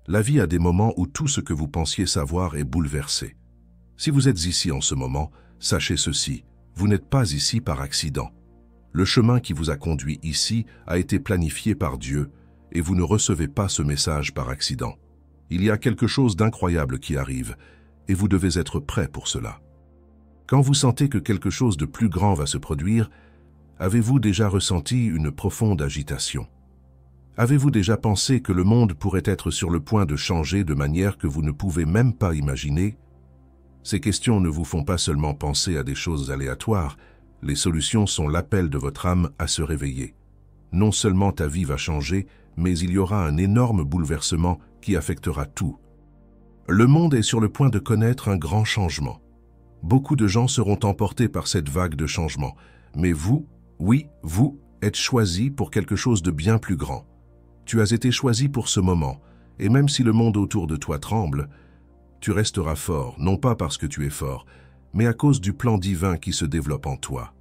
La vie a des moments où tout ce que vous pensiez savoir est bouleversé. Si vous êtes ici en ce moment, sachez ceci, vous n'êtes pas ici par accident. Le chemin qui vous a conduit ici a été planifié par Dieu et vous ne recevez pas ce message par accident. Il y a quelque chose d'incroyable qui arrive et vous devez être prêt pour cela. Quand vous sentez que quelque chose de plus grand va se produire, avez-vous déjà ressenti une profonde agitation? Avez-vous déjà pensé que le monde pourrait être sur le point de changer de manière que vous ne pouvez même pas imaginer? Ces questions ne vous font pas seulement penser à des choses aléatoires, les solutions sont l'appel de votre âme à se réveiller. Non seulement ta vie va changer, mais il y aura un énorme bouleversement qui affectera tout. Le monde est sur le point de connaître un grand changement. Beaucoup de gens seront emportés par cette vague de changement, mais vous, oui, vous, êtes choisis pour quelque chose de bien plus grand. Tu as été choisi pour ce moment, et même si le monde autour de toi tremble, tu resteras fort, non pas parce que tu es fort, mais à cause du plan divin qui se développe en toi.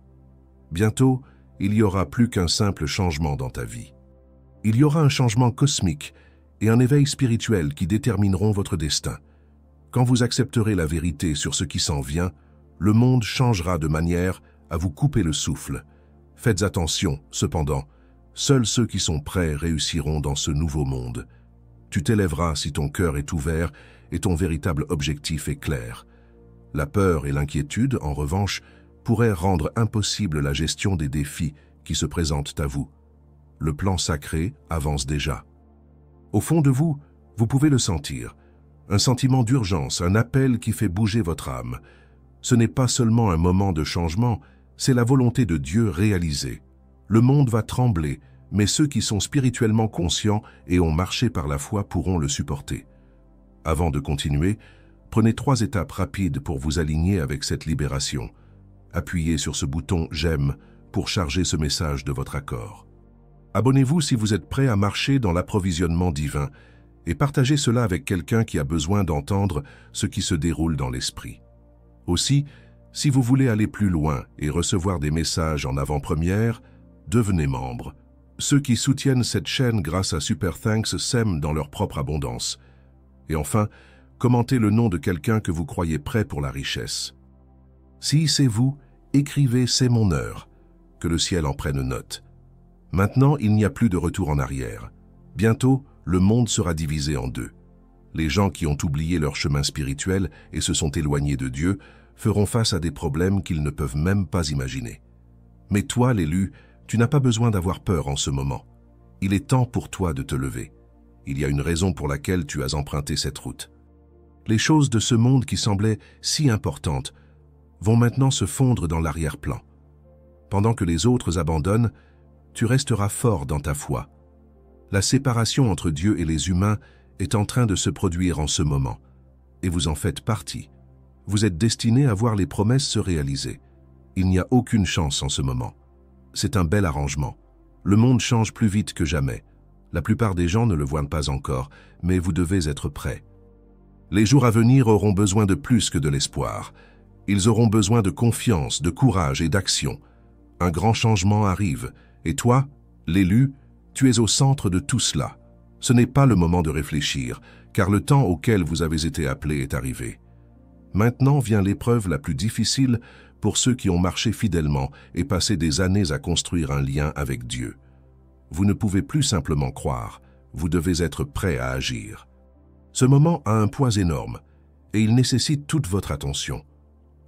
Bientôt, il n'y aura plus qu'un simple changement dans ta vie. Il y aura un changement cosmique et un éveil spirituel qui détermineront votre destin. Quand vous accepterez la vérité sur ce qui s'en vient, le monde changera de manière à vous couper le souffle. Faites attention, cependant, seuls ceux qui sont prêts réussiront dans ce nouveau monde. Tu t'élèveras si ton cœur est ouvert et ton véritable objectif est clair. La peur et l'inquiétude, en revanche, pourraient rendre impossible la gestion des défis qui se présentent à vous. Le plan sacré avance déjà. Au fond de vous, vous pouvez le sentir. Un sentiment d'urgence, un appel qui fait bouger votre âme. Ce n'est pas seulement un moment de changement, c'est la volonté de Dieu réalisée. Le monde va trembler, mais ceux qui sont spirituellement conscients et ont marché par la foi pourront le supporter. Avant de continuer, prenez 3 étapes rapides pour vous aligner avec cette libération. Appuyez sur ce bouton « J'aime » pour charger ce message de votre accord. Abonnez-vous si vous êtes prêt à marcher dans l'approvisionnement divin et partagez cela avec quelqu'un qui a besoin d'entendre ce qui se déroule dans l'esprit. Aussi, si vous voulez aller plus loin et recevoir des messages en avant-première, devenez membre. Ceux qui soutiennent cette chaîne grâce à Super Thanks sèment dans leur propre abondance. Et enfin, commentez le nom de quelqu'un que vous croyez prêt pour la richesse. Si c'est vous, écrivez « C'est mon heure », que le ciel en prenne note. Maintenant, il n'y a plus de retour en arrière. Bientôt, le monde sera divisé en 2. Les gens qui ont oublié leur chemin spirituel et se sont éloignés de Dieu feront face à des problèmes qu'ils ne peuvent même pas imaginer. Mais toi, l'élu, tu n'as pas besoin d'avoir peur en ce moment. Il est temps pour toi de te lever. Il y a une raison pour laquelle tu as emprunté cette route. Les choses de ce monde qui semblaient si importantes vont maintenant se fondre dans l'arrière-plan. Pendant que les autres abandonnent, tu resteras fort dans ta foi. La séparation entre Dieu et les humains est en train de se produire en ce moment, et vous en faites partie. Vous êtes destiné à voir les promesses se réaliser. Il n'y a aucune chance en ce moment. C'est un bel arrangement. Le monde change plus vite que jamais. La plupart des gens ne le voient pas encore, mais vous devez être prêts. Les jours à venir auront besoin de plus que de l'espoir. Ils auront besoin de confiance, de courage et d'action. Un grand changement arrive, et toi, l'élu, tu es au centre de tout cela. Ce n'est pas le moment de réfléchir, car le temps auquel vous avez été appelé est arrivé. Maintenant vient l'épreuve la plus difficile pour ceux qui ont marché fidèlement et passé des années à construire un lien avec Dieu. Vous ne pouvez plus simplement croire, vous devez être prêt à agir. Ce moment a un poids énorme, et il nécessite toute votre attention.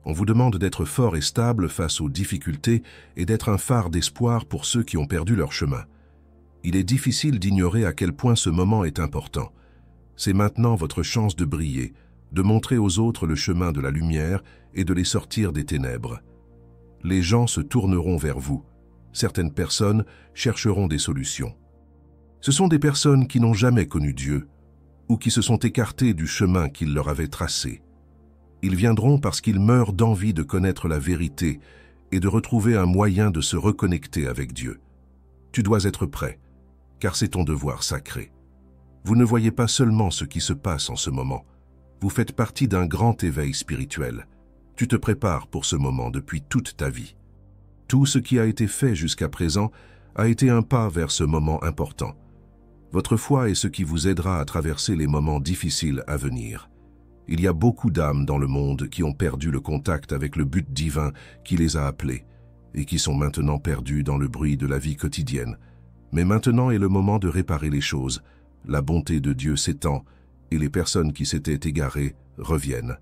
On vous demande d'être fort et stable face aux difficultés et d'être un phare d'espoir pour ceux qui ont perdu leur chemin. Il est difficile d'ignorer à quel point ce moment est important. C'est maintenant votre chance de briller, de montrer aux autres le chemin de la lumière et de les sortir des ténèbres. Les gens se tourneront vers vous. Certaines personnes chercheront des solutions. Ce sont des personnes qui n'ont jamais connu Dieu ou qui se sont écartées du chemin qu'il leur avait tracé. Ils viendront parce qu'ils meurent d'envie de connaître la vérité et de retrouver un moyen de se reconnecter avec Dieu. Tu dois être prêt, car c'est ton devoir sacré. Vous ne voyez pas seulement ce qui se passe en ce moment. Vous faites partie d'un grand éveil spirituel. Tu te prépares pour ce moment depuis toute ta vie. Tout ce qui a été fait jusqu'à présent a été un pas vers ce moment important. Votre foi est ce qui vous aidera à traverser les moments difficiles à venir. Il y a beaucoup d'âmes dans le monde qui ont perdu le contact avec le but divin qui les a appelées et qui sont maintenant perdues dans le bruit de la vie quotidienne. Mais maintenant est le moment de réparer les choses. La bonté de Dieu s'étend et les personnes qui s'étaient égarées reviennent.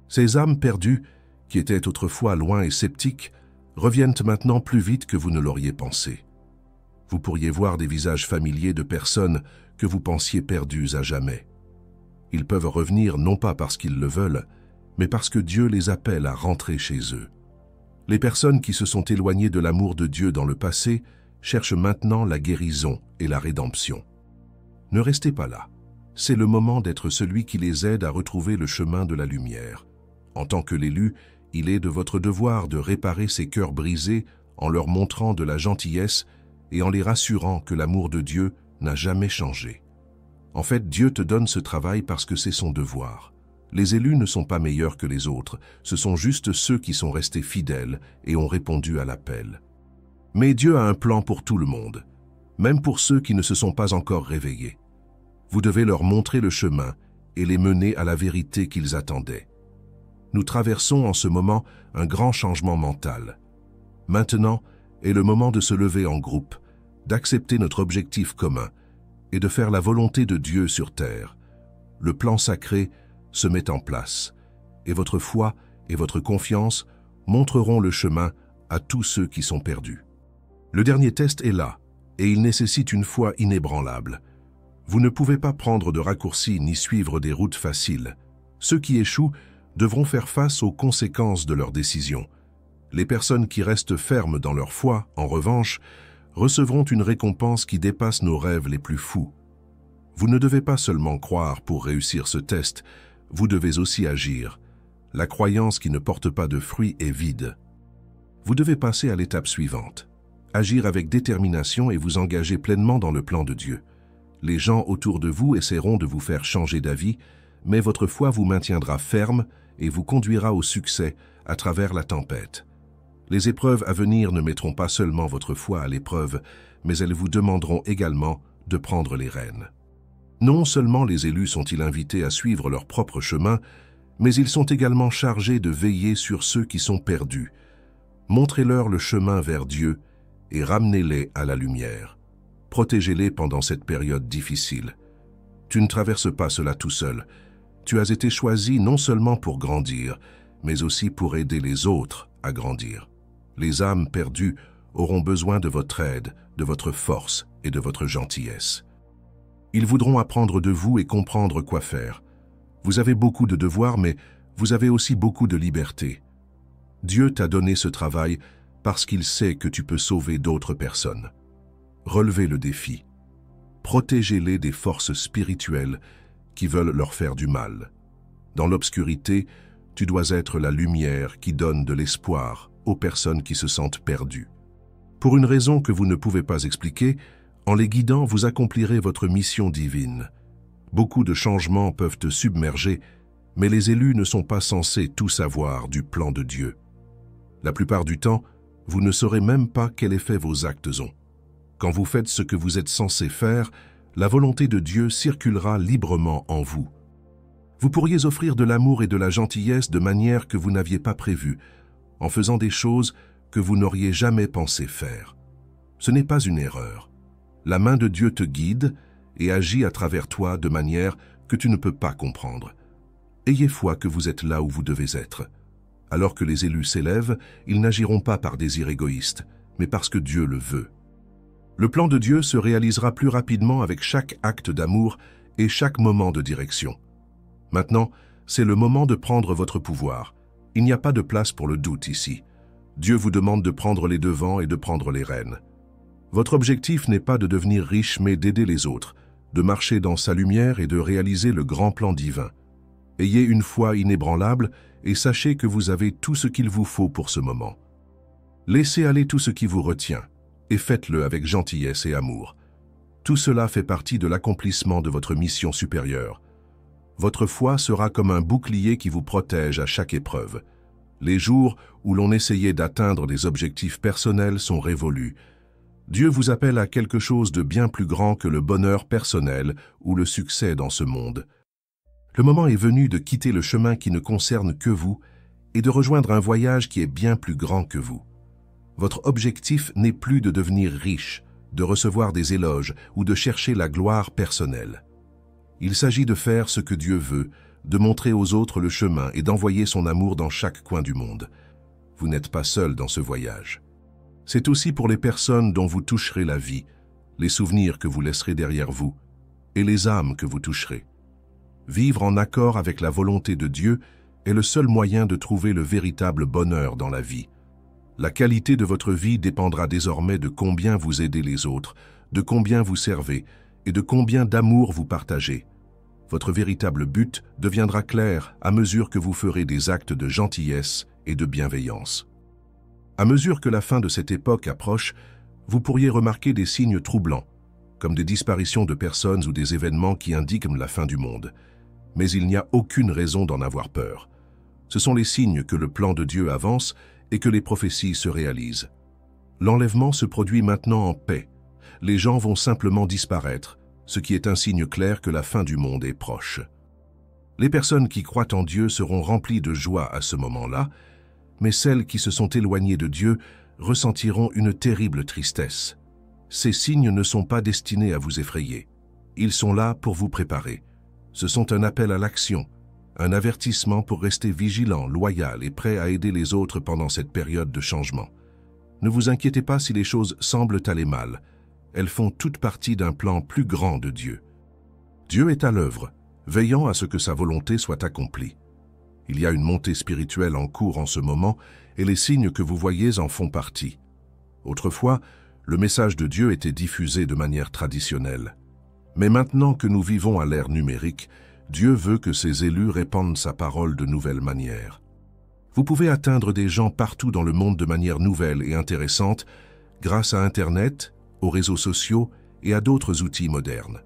Ces âmes perdues, qui étaient autrefois loin et sceptiques, reviennent maintenant plus vite que vous ne l'auriez pensé. Vous pourriez voir des visages familiers de personnes que vous pensiez perdues à jamais. Ils peuvent revenir non pas parce qu'ils le veulent, mais parce que Dieu les appelle à rentrer chez eux. Les personnes qui se sont éloignées de l'amour de Dieu dans le passé cherchent maintenant la guérison et la rédemption. Ne restez pas là. C'est le moment d'être celui qui les aide à retrouver le chemin de la lumière. En tant que l'élu, il est de votre devoir de réparer ces cœurs brisés en leur montrant de la gentillesse et en les rassurant que l'amour de Dieu n'a jamais changé. En fait, Dieu te donne ce travail parce que c'est son devoir. Les élus ne sont pas meilleurs que les autres, ce sont juste ceux qui sont restés fidèles et ont répondu à l'appel. Mais Dieu a un plan pour tout le monde, même pour ceux qui ne se sont pas encore réveillés. Vous devez leur montrer le chemin et les mener à la vérité qu'ils attendaient. Nous traversons en ce moment un grand changement mental. Maintenant est le moment de se lever en groupe, d'accepter notre objectif commun et de faire la volonté de Dieu sur terre. Le plan sacré se met en place et votre foi et votre confiance montreront le chemin à tous ceux qui sont perdus. Le dernier test est là et il nécessite une foi inébranlable. Vous ne pouvez pas prendre de raccourcis ni suivre des routes faciles. Ceux qui échouent devront faire face aux conséquences de leurs décisions. Les personnes qui restent fermes dans leur foi, en revanche, recevront une récompense qui dépasse nos rêves les plus fous. Vous ne devez pas seulement croire pour réussir ce test, vous devez aussi agir. La croyance qui ne porte pas de fruits est vide. Vous devez passer à l'étape suivante. Agir avec détermination et vous engager pleinement dans le plan de Dieu. Les gens autour de vous essaieront de vous faire changer d'avis, mais votre foi vous maintiendra ferme et vous conduira au succès à travers la tempête. Les épreuves à venir ne mettront pas seulement votre foi à l'épreuve, mais elles vous demanderont également de prendre les rênes. Non seulement les élus sont-ils invités à suivre leur propre chemin, mais ils sont également chargés de veiller sur ceux qui sont perdus. Montrez-leur le chemin vers Dieu et ramenez-les à la lumière. Protégez-les pendant cette période difficile. Tu ne traverses pas cela tout seul. Tu as été choisi non seulement pour grandir, mais aussi pour aider les autres à grandir. Les âmes perdues auront besoin de votre aide, de votre force et de votre gentillesse. Ils voudront apprendre de vous et comprendre quoi faire. Vous avez beaucoup de devoirs, mais vous avez aussi beaucoup de liberté. Dieu t'a donné ce travail parce qu'il sait que tu peux sauver d'autres personnes. Relevez le défi. Protégez-les des forces spirituelles qui veulent leur faire du mal. Dans l'obscurité, tu dois être la lumière qui donne de l'espoir aux personnes qui se sentent perdues. Pour une raison que vous ne pouvez pas expliquer, en les guidant, vous accomplirez votre mission divine. Beaucoup de changements peuvent te submerger, mais les élus ne sont pas censés tout savoir du plan de Dieu. La plupart du temps, vous ne saurez même pas quel effet vos actes ont. Quand vous faites ce que vous êtes censé faire, la volonté de Dieu circulera librement en vous. Vous pourriez offrir de l'amour et de la gentillesse de manière que vous n'aviez pas prévue, en faisant des choses que vous n'auriez jamais pensé faire. Ce n'est pas une erreur. La main de Dieu te guide et agit à travers toi de manière que tu ne peux pas comprendre. Ayez foi que vous êtes là où vous devez être. Alors que les élus s'élèvent, ils n'agiront pas par désir égoïste, mais parce que Dieu le veut. Le plan de Dieu se réalisera plus rapidement avec chaque acte d'amour et chaque moment de direction. Maintenant, c'est le moment de prendre votre pouvoir. Il n'y a pas de place pour le doute ici. Dieu vous demande de prendre les devants et de prendre les rênes. Votre objectif n'est pas de devenir riche, mais d'aider les autres, de marcher dans sa lumière et de réaliser le grand plan divin. Ayez une foi inébranlable et sachez que vous avez tout ce qu'il vous faut pour ce moment. Laissez aller tout ce qui vous retient et faites-le avec gentillesse et amour. Tout cela fait partie de l'accomplissement de votre mission supérieure. Votre foi sera comme un bouclier qui vous protège à chaque épreuve. Les jours où l'on essayait d'atteindre des objectifs personnels sont révolus. Dieu vous appelle à quelque chose de bien plus grand que le bonheur personnel ou le succès dans ce monde. Le moment est venu de quitter le chemin qui ne concerne que vous et de rejoindre un voyage qui est bien plus grand que vous. Votre objectif n'est plus de devenir riche, de recevoir des éloges ou de chercher la gloire personnelle. Il s'agit de faire ce que Dieu veut, de montrer aux autres le chemin et d'envoyer son amour dans chaque coin du monde. Vous n'êtes pas seul dans ce voyage. C'est aussi pour les personnes dont vous toucherez la vie, les souvenirs que vous laisserez derrière vous et les âmes que vous toucherez. Vivre en accord avec la volonté de Dieu est le seul moyen de trouver le véritable bonheur dans la vie. La qualité de votre vie dépendra désormais de combien vous aidez les autres, de combien vous servez et de combien d'amour vous partagez. Votre véritable but deviendra clair à mesure que vous ferez des actes de gentillesse et de bienveillance. À mesure que la fin de cette époque approche, vous pourriez remarquer des signes troublants, comme des disparitions de personnes ou des événements qui indiquent la fin du monde. Mais il n'y a aucune raison d'en avoir peur. Ce sont les signes que le plan de Dieu avance et que les prophéties se réalisent. L'enlèvement se produit maintenant en paix. Les gens vont simplement disparaître, ce qui est un signe clair que la fin du monde est proche. Les personnes qui croient en Dieu seront remplies de joie à ce moment-là, mais celles qui se sont éloignées de Dieu ressentiront une terrible tristesse. Ces signes ne sont pas destinés à vous effrayer. Ils sont là pour vous préparer. Ce sont un appel à l'action, un avertissement pour rester vigilant, loyal et prêt à aider les autres pendant cette période de changement. Ne vous inquiétez pas si les choses semblent aller mal. Elles font toutes partie d'un plan plus grand de Dieu. Dieu est à l'œuvre, veillant à ce que sa volonté soit accomplie. Il y a une montée spirituelle en cours en ce moment et les signes que vous voyez en font partie. Autrefois, le message de Dieu était diffusé de manière traditionnelle. Mais maintenant que nous vivons à l'ère numérique, Dieu veut que ses élus répandent sa parole de nouvelles manières. Vous pouvez atteindre des gens partout dans le monde de manière nouvelle et intéressante grâce à Internet, aux réseaux sociaux et à d'autres outils modernes.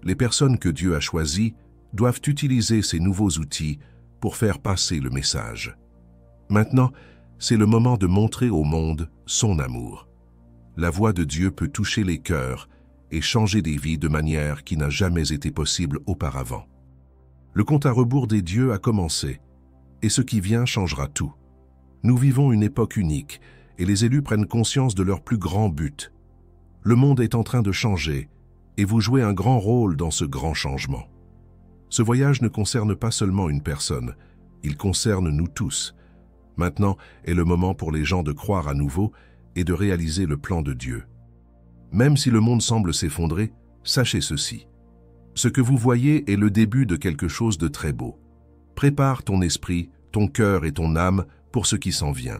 Les personnes que Dieu a choisies doivent utiliser ces nouveaux outils pour faire passer le message. Maintenant, c'est le moment de montrer au monde son amour. La voix de Dieu peut toucher les cœurs et changer des vies de manière qui n'a jamais été possible auparavant. Le compte à rebours des dieux a commencé, et ce qui vient changera tout. Nous vivons une époque unique, et les élus prennent conscience de leur plus grand but. Le monde est en train de changer, et vous jouez un grand rôle dans ce grand changement. Ce voyage ne concerne pas seulement une personne, il concerne nous tous. Maintenant est le moment pour les gens de croire à nouveau et de réaliser le plan de Dieu. Même si le monde semble s'effondrer, sachez ceci. Ce que vous voyez est le début de quelque chose de très beau. Prépare ton esprit, ton cœur et ton âme pour ce qui s'en vient.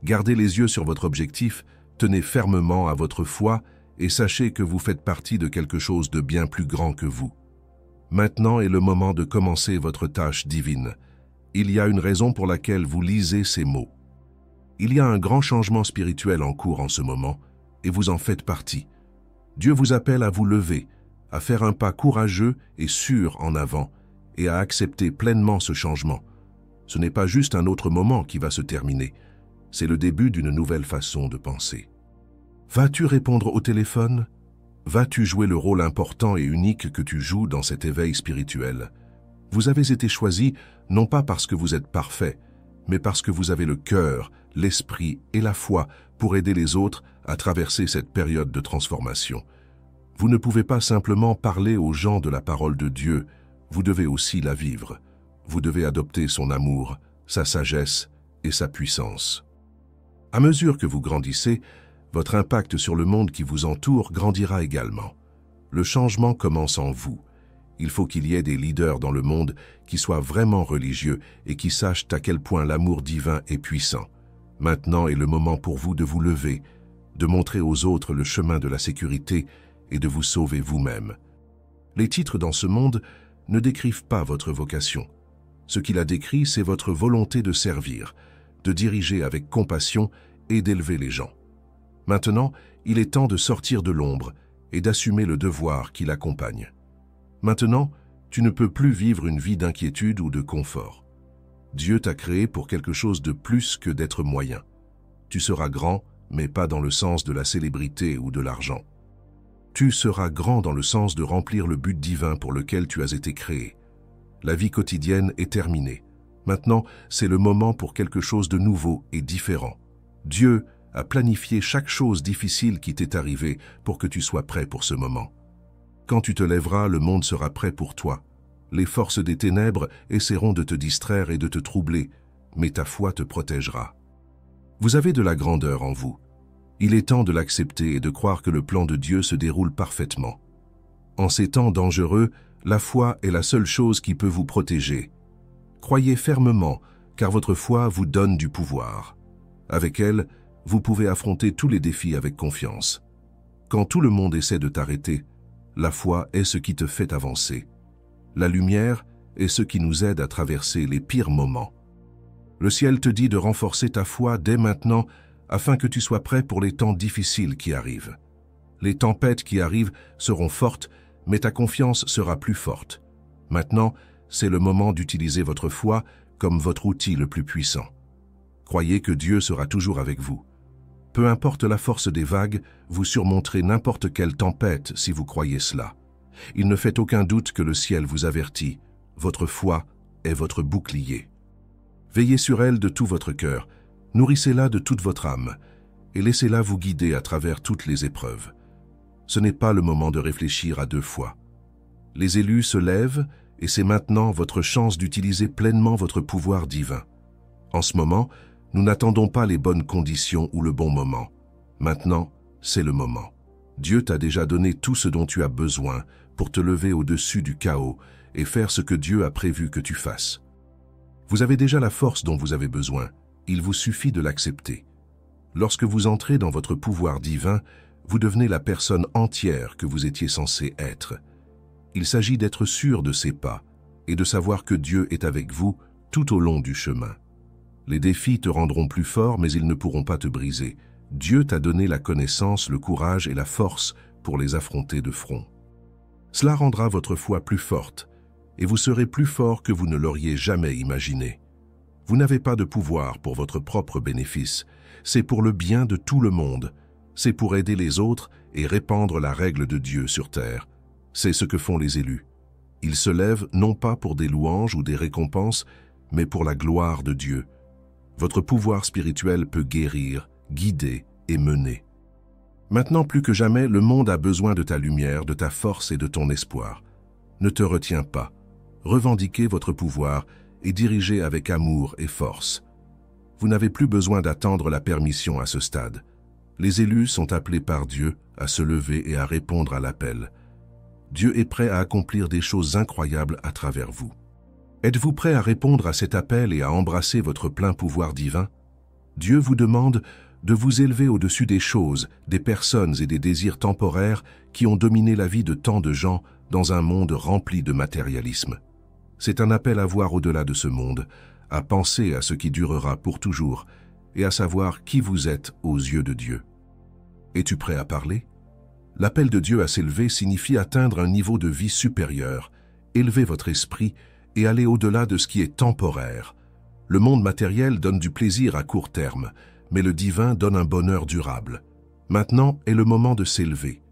Gardez les yeux sur votre objectif, tenez fermement à votre foi et sachez que vous faites partie de quelque chose de bien plus grand que vous. Maintenant est le moment de commencer votre tâche divine. Il y a une raison pour laquelle vous lisez ces mots. Il y a un grand changement spirituel en cours en ce moment, et vous en faites partie. Dieu vous appelle à vous lever, à faire un pas courageux et sûr en avant, et à accepter pleinement ce changement. Ce n'est pas juste un autre moment qui va se terminer, c'est le début d'une nouvelle façon de penser. Vas-tu répondre au téléphone? Vas-tu jouer le rôle important et unique que tu joues dans cet éveil spirituel? Vous avez été choisi non pas parce que vous êtes parfait, mais parce que vous avez le cœur, l'esprit et la foi pour aider les autres à traverser cette période de transformation. Vous ne pouvez pas simplement parler aux gens de la parole de Dieu, vous devez aussi la vivre. Vous devez adopter son amour, sa sagesse et sa puissance. À mesure que vous grandissez, votre impact sur le monde qui vous entoure grandira également. Le changement commence en vous. Il faut qu'il y ait des leaders dans le monde qui soient vraiment religieux et qui sachent à quel point l'amour divin est puissant. Maintenant est le moment pour vous de vous lever, de montrer aux autres le chemin de la sécurité et de vous sauver vous-même. Les titres dans ce monde ne décrivent pas votre vocation. Ce qui la décrit, c'est votre volonté de servir, de diriger avec compassion et d'élever les gens. Maintenant, il est temps de sortir de l'ombre et d'assumer le devoir qui l'accompagne. Maintenant, tu ne peux plus vivre une vie d'inquiétude ou de confort. Dieu t'a créé pour quelque chose de plus que d'être moyen. Tu seras grand, mais pas dans le sens de la célébrité ou de l'argent. Tu seras grand dans le sens de remplir le but divin pour lequel tu as été créé. La vie quotidienne est terminée. Maintenant, c'est le moment pour quelque chose de nouveau et différent. Dieu a planifié chaque chose difficile qui t'est arrivée pour que tu sois prêt pour ce moment. Quand tu te lèveras, le monde sera prêt pour toi. Les forces des ténèbres essaieront de te distraire et de te troubler, mais ta foi te protégera. Vous avez de la grandeur en vous. Il est temps de l'accepter et de croire que le plan de Dieu se déroule parfaitement. En ces temps dangereux, la foi est la seule chose qui peut vous protéger. Croyez fermement, car votre foi vous donne du pouvoir. Avec elle, vous pouvez affronter tous les défis avec confiance. Quand tout le monde essaie de t'arrêter, la foi est ce qui te fait avancer. La lumière est ce qui nous aide à traverser les pires moments. Le ciel te dit de renforcer ta foi dès maintenant afin que tu sois prêt pour les temps difficiles qui arrivent. Les tempêtes qui arrivent seront fortes, mais ta confiance sera plus forte. Maintenant, c'est le moment d'utiliser votre foi comme votre outil le plus puissant. Croyez que Dieu sera toujours avec vous. Peu importe la force des vagues, vous surmonterez n'importe quelle tempête si vous croyez cela. Il ne fait aucun doute que le ciel vous avertit. Votre foi est votre bouclier. Veillez sur elle de tout votre cœur, nourrissez-la de toute votre âme, et laissez-la vous guider à travers toutes les épreuves. Ce n'est pas le moment de réfléchir à deux fois. Les élus se lèvent, et c'est maintenant votre chance d'utiliser pleinement votre pouvoir divin. En ce moment, nous n'attendons pas les bonnes conditions ou le bon moment. Maintenant, c'est le moment. Dieu t'a déjà donné tout ce dont tu as besoin pour te lever au-dessus du chaos et faire ce que Dieu a prévu que tu fasses. Vous avez déjà la force dont vous avez besoin. Il vous suffit de l'accepter. Lorsque vous entrez dans votre pouvoir divin, vous devenez la personne entière que vous étiez censé être. Il s'agit d'être sûr de ses pas et de savoir que Dieu est avec vous tout au long du chemin. Les défis te rendront plus fort, mais ils ne pourront pas te briser. Dieu t'a donné la connaissance, le courage et la force pour les affronter de front. Cela rendra votre foi plus forte, et vous serez plus fort que vous ne l'auriez jamais imaginé. Vous n'avez pas de pouvoir pour votre propre bénéfice, c'est pour le bien de tout le monde, c'est pour aider les autres et répandre la règle de Dieu sur terre. C'est ce que font les élus. Ils se lèvent non pas pour des louanges ou des récompenses, mais pour la gloire de Dieu. Votre pouvoir spirituel peut guérir, guider et mener. Maintenant plus que jamais, le monde a besoin de ta lumière, de ta force et de ton espoir. Ne te retiens pas. Revendiquez votre pouvoir et dirigez avec amour et force. Vous n'avez plus besoin d'attendre la permission à ce stade. Les élus sont appelés par Dieu à se lever et à répondre à l'appel. Dieu est prêt à accomplir des choses incroyables à travers vous. Êtes-vous prêt à répondre à cet appel et à embrasser votre plein pouvoir divin? Dieu vous demande de vous élever au-dessus des choses, des personnes et des désirs temporaires qui ont dominé la vie de tant de gens dans un monde rempli de matérialisme. C'est un appel à voir au-delà de ce monde, à penser à ce qui durera pour toujours et à savoir qui vous êtes aux yeux de Dieu. Es-tu prêt à parler? L'appel de Dieu à s'élever signifie atteindre un niveau de vie supérieur, élever votre esprit et aller au-delà de ce qui est temporaire. Le monde matériel donne du plaisir à court terme, mais le divin donne un bonheur durable. Maintenant est le moment de s'élever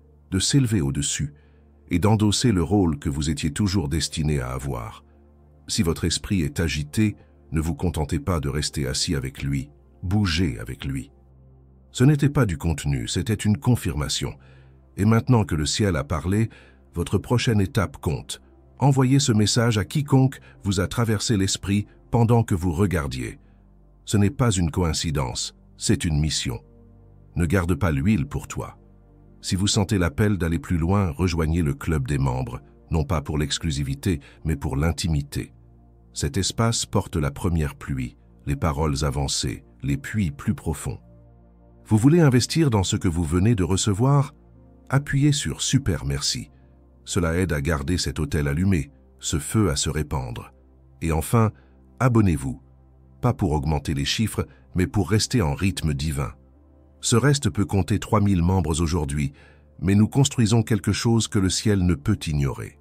au-dessus et d'endosser le rôle que vous étiez toujours destiné à avoir. Si votre esprit est agité, ne vous contentez pas de rester assis avec lui, bougez avec lui. Ce n'était pas du contenu, c'était une confirmation. Et maintenant que le ciel a parlé, votre prochaine étape compte. Envoyez ce message à quiconque vous a traversé l'esprit pendant que vous regardiez. Ce n'est pas une coïncidence, c'est une mission. Ne garde pas l'huile pour toi. Si vous sentez l'appel d'aller plus loin, rejoignez le club des membres, non pas pour l'exclusivité, mais pour l'intimité. Cet espace porte la première pluie, les paroles avancées, les puits plus profonds. Vous voulez investir dans ce que vous venez de recevoir? Appuyez sur « Super merci ». Cela aide à garder cet autel allumé, ce feu à se répandre. Et enfin, abonnez-vous. Pas pour augmenter les chiffres, mais pour rester en rythme divin. Ce reste peut compter 3000 membres aujourd'hui, mais nous construisons quelque chose que le ciel ne peut ignorer.